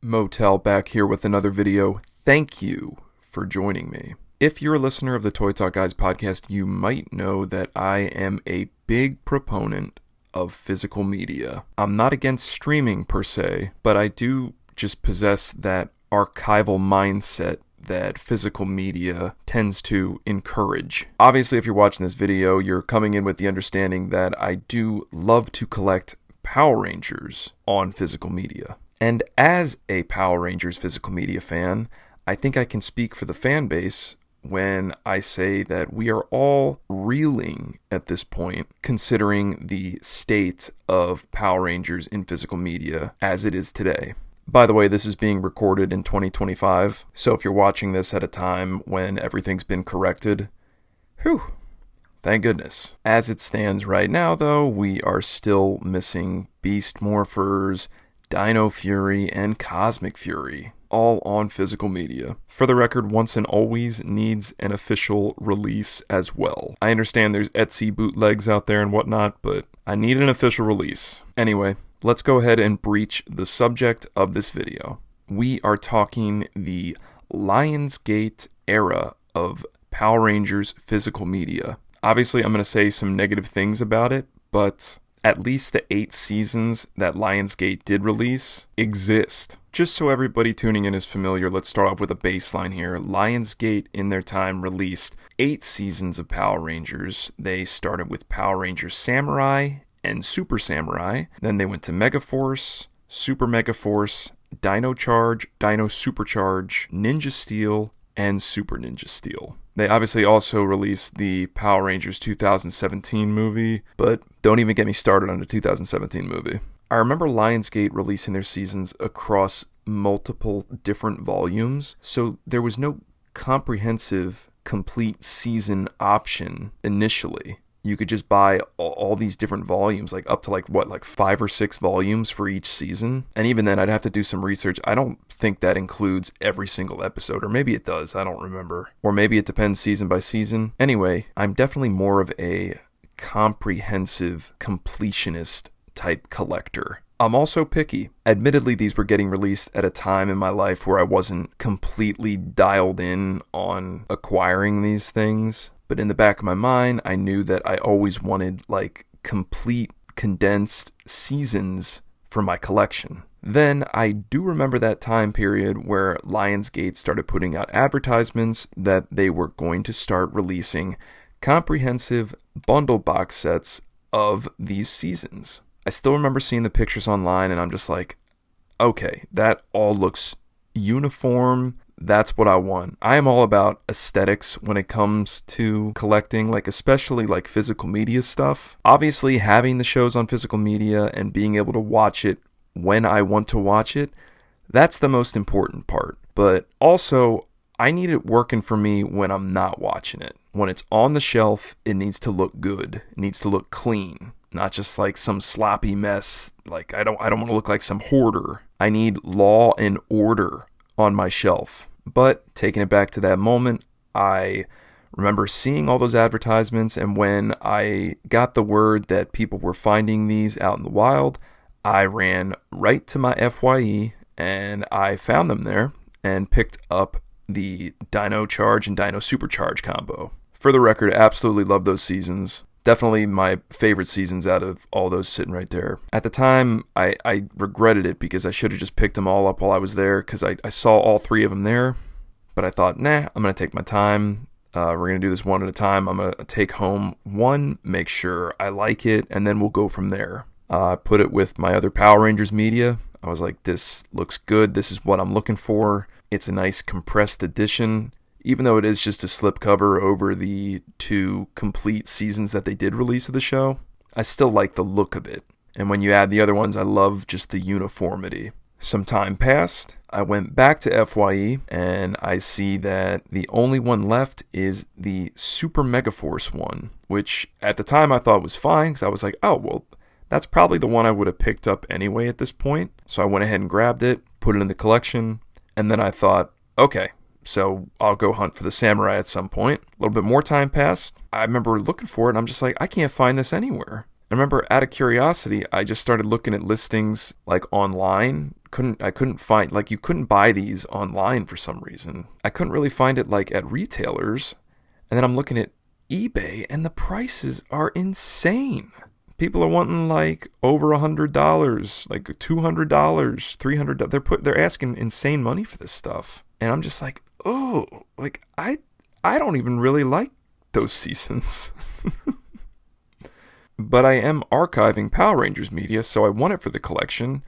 Motel back here with another video. Thank you for joining me. If you're a listener of the Toy Talk Guys podcast, you might know that I am a big proponent of physical media. I'm not against streaming per se, but I do just possess that archival mindset that physical media tends to encourage. Obviously, if you're watching this video, you're coming in with the understanding that I do love to collect Power Rangers on physical media. And as a Power Rangers physical media fan, I think I can speak for the fan base when I say that we are all reeling at this point, considering the state of Power Rangers in physical media as it is today. By the way, this is being recorded in 2025, so if you're watching this at a time when everything's been corrected, whew, thank goodness. As it stands right now, though, we are still missing Beast Morphers, Dino Fury, and Cosmic Fury, all on physical media. For the record, Once and Always needs an official release as well. I understand there's Etsy bootlegs out there and whatnot, but I need an official release. Anyway, let's go ahead and breach the subject of this video. We are talking the Lionsgate era of Power Rangers physical media. Obviously, I'm going to say some negative things about it, but at least the 8 seasons that Lionsgate did release exist. Just so everybody tuning in is familiar, let's start off with a baseline here. Lionsgate, in their time, released 8 seasons of Power Rangers. They started with Power Rangers Samurai and Super Samurai. Then they went to Megaforce, Super Megaforce, Dino Charge, Dino Supercharge, Ninja Steel, and Super Ninja Steel. They obviously also released the Power Rangers 2017 movie, but don't even get me started on the 2017 movie. I remember Lionsgate releasing their seasons across multiple different volumes, so there was no comprehensive, complete season option initially. You could just buy all these different volumes, like up to like 5 or 6 volumes for each season. And even then, I'd have to do some research. I don't think that includes every single episode, or maybe it does, I don't remember. Or maybe it depends season by season. Anyway, I'm definitely more of a comprehensive completionist type collector. I'm also picky. Admittedly, these were getting released at a time in my life where I wasn't completely dialed in on acquiring these things. But in the back of my mind, I knew that I always wanted like complete condensed seasons for my collection. Then I do remember that time period where Lionsgate started putting out advertisements that they were going to start releasing comprehensive bundle box sets of these seasons. I still remember seeing the pictures online and I'm just like, okay, that all looks uniform. That's what I want. I am all about aesthetics when it comes to collecting, like especially like physical media stuff. Obviously, having the shows on physical media and being able to watch it when I want to watch it, that's the most important part. But also, I need it working for me when I'm not watching it. When it's on the shelf, it needs to look good. It needs to look clean, not just like some sloppy mess. Like I don't want to look like some hoarder. I need law and order on my shelf. But taking it back to that moment, I remember seeing all those advertisements, and when I got the word that people were finding these out in the wild, I ran right to my FYE and I found them there and picked up the Dino Charge and Dino Supercharge combo. For the record, absolutely love those seasons. Definitely my favorite seasons out of all those sitting right there. At the time, I regretted it because I should have just picked them all up while I was there because I saw all 3 of them there. But I thought, nah, I'm going to take my time. We're going to do this one at a time. I'm going to take home one, make sure I like it, and then we'll go from there. I put it with my other Power Rangers media. I was like, this looks good. This is what I'm looking for. It's a nice compressed edition. Even though it is just a slipcover over the 2 complete seasons that they did release of the show, I still like the look of it. And when you add the other ones, I love just the uniformity. Some time passed. I went back to FYE, and I see that the only one left is the Super Megaforce one, which at the time I thought was fine, because I was like, oh, well, that's probably the one I would have picked up anyway at this point. So I went ahead and grabbed it, put it in the collection, and then I thought, okay, so I'll go hunt for the Samurai at some point. A little bit more time passed. I remember looking for it, and I'm just like, I can't find this anywhere. I remember out of curiosity, I just started looking at listings like online. I couldn't find, like, you couldn't buy these online for some reason. I couldn't really find it like at retailers. And then I'm looking at eBay and the prices are insane. People are wanting like over $100, like $200, $300. They're asking insane money for this stuff. And I'm just like, oh, like I don't even really like those seasons. But I am archiving Power Rangers media, so I want it for the collection.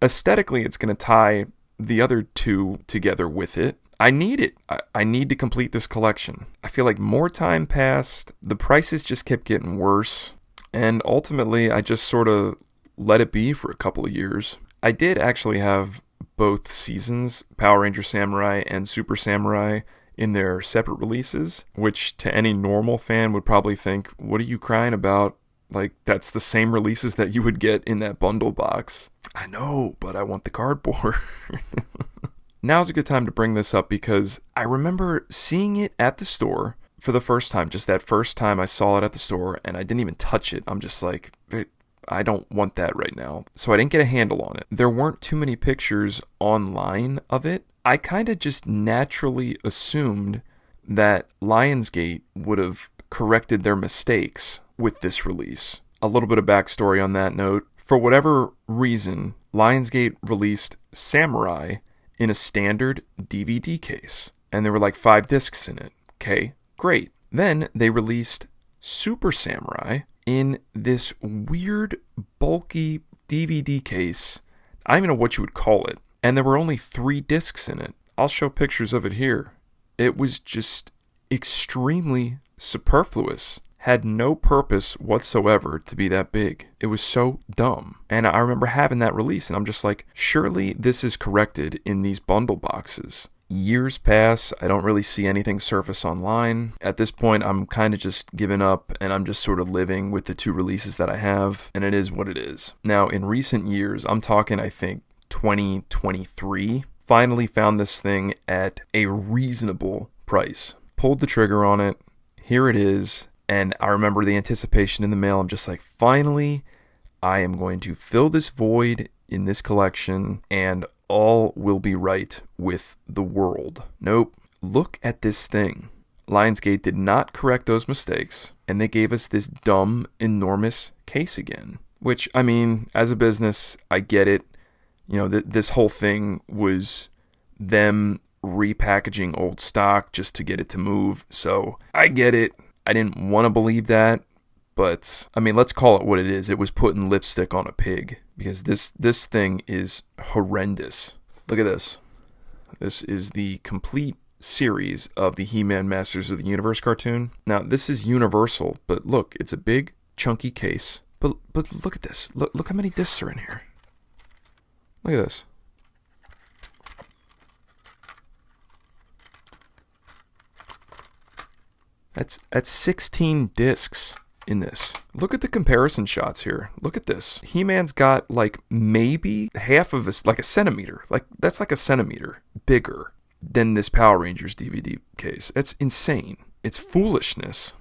Aesthetically, it's going to tie the other two together with it. I need it. I need to complete this collection. I feel like more time passed, the prices just kept getting worse, and ultimately I just sort of let it be for a couple of years. I did actually have both seasons, Power Ranger Samurai and Super Samurai, in their separate releases, which to any normal fan would probably think, what are you crying about? Like, that's the same releases that you would get in that bundle box. I know, but I want the cardboard. Now's a good time to bring this up because I remember seeing it at the store for the first time. Just that first time I saw it at the store, and I didn't even touch it. I'm just like, I don't want that right now. So I didn't get a handle on it. There weren't too many pictures online of it. I kind of just naturally assumed that Lionsgate would have corrected their mistakes with this release. A little bit of backstory on that note. For whatever reason, Lionsgate released Samurai in a standard DVD case, and there were like 5 discs in it. Okay, great. Then they released Super Samurai in this weird, bulky DVD case. I don't even know what you would call it. And there were only 3 discs in it. I'll show pictures of it here. It was just extremely superfluous. Had no purpose whatsoever to be that big. It was so dumb. And I remember having that release, and I'm just like, surely this is corrected in these bundle boxes. Years pass, I don't really see anything surface online. At this point, I'm kind of just giving up, and I'm just sort of living with the 2 releases that I have, and it is what it is. Now, in recent years, I'm talking, I think, 2023, finally found this thing at a reasonable price. Pulled the trigger on it. Here it is. And I remember the anticipation in the mail. I'm just like, finally, I am going to fill this void in this collection and all will be right with the world. Nope. Look at this thing. Lionsgate did not correct those mistakes, and they gave us this dumb, enormous case again. Which, I mean, as a business, I get it. You know, this whole thing was them repackaging old stock just to get it to move. So I get it. I didn't want to believe that, but I mean, let's call it what it is. It was putting lipstick on a pig because this thing is horrendous. Look at this. This is the complete series of the He-Man Masters of the Universe cartoon. Now, this is Universal, but look, it's a big, chunky case. But look at this. Look how many discs are in here. Look at this. That's 16 discs in this. Look at the comparison shots here. Look at this. He-Man's got like maybe half of like a centimeter. Like that's like a centimeter bigger than this Power Rangers DVD case. It's insane. It's foolishness.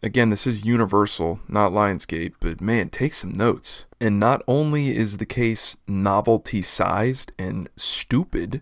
Again, this is Universal, not Lionsgate, but man, take some notes. And not only is the case novelty-sized and stupid,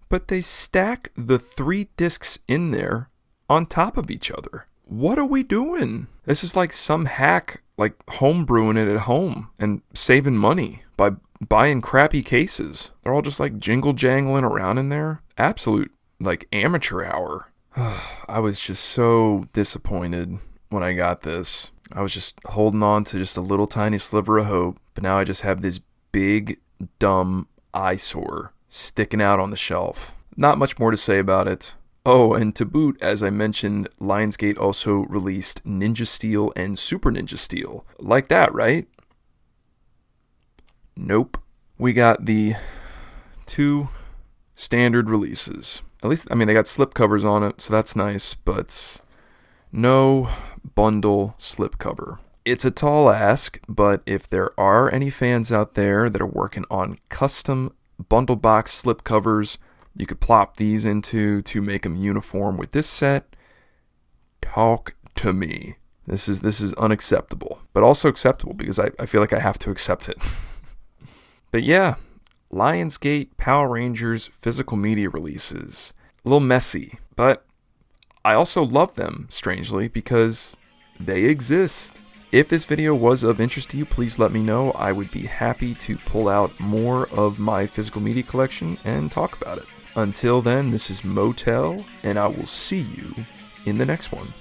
but they stack the 3 discs in there on top of each other. What are we doing? This is like some hack, like homebrewing it at home and saving money by buying crappy cases. They're all just like jingle jangling around in there. Absolute like amateur hour. I was just so disappointed when I got this. I was just holding on to just a little tiny sliver of hope, but now I just have this big, dumb eyesore sticking out on the shelf. Not much more to say about it. Oh, and to boot, as I mentioned, Lionsgate also released Ninja Steel and Super Ninja Steel. Like that, right? Nope. We got the 2 standard releases. At least, I mean, they got slipcovers on it, so that's nice, but no bundle slipcover. It's a tall ask, but if there are any fans out there that are working on custom bundle box slipcovers you could plop these into to make them uniform with this set, talk to me. This is unacceptable, but also acceptable because I feel like I have to accept it. But yeah, Lionsgate Power Rangers physical media releases. A little messy, but I also love them, strangely, because they exist. If this video was of interest to you, please let me know. I would be happy to pull out more of my physical media collection and talk about it. Until then, this is Motel, and I will see you in the next one.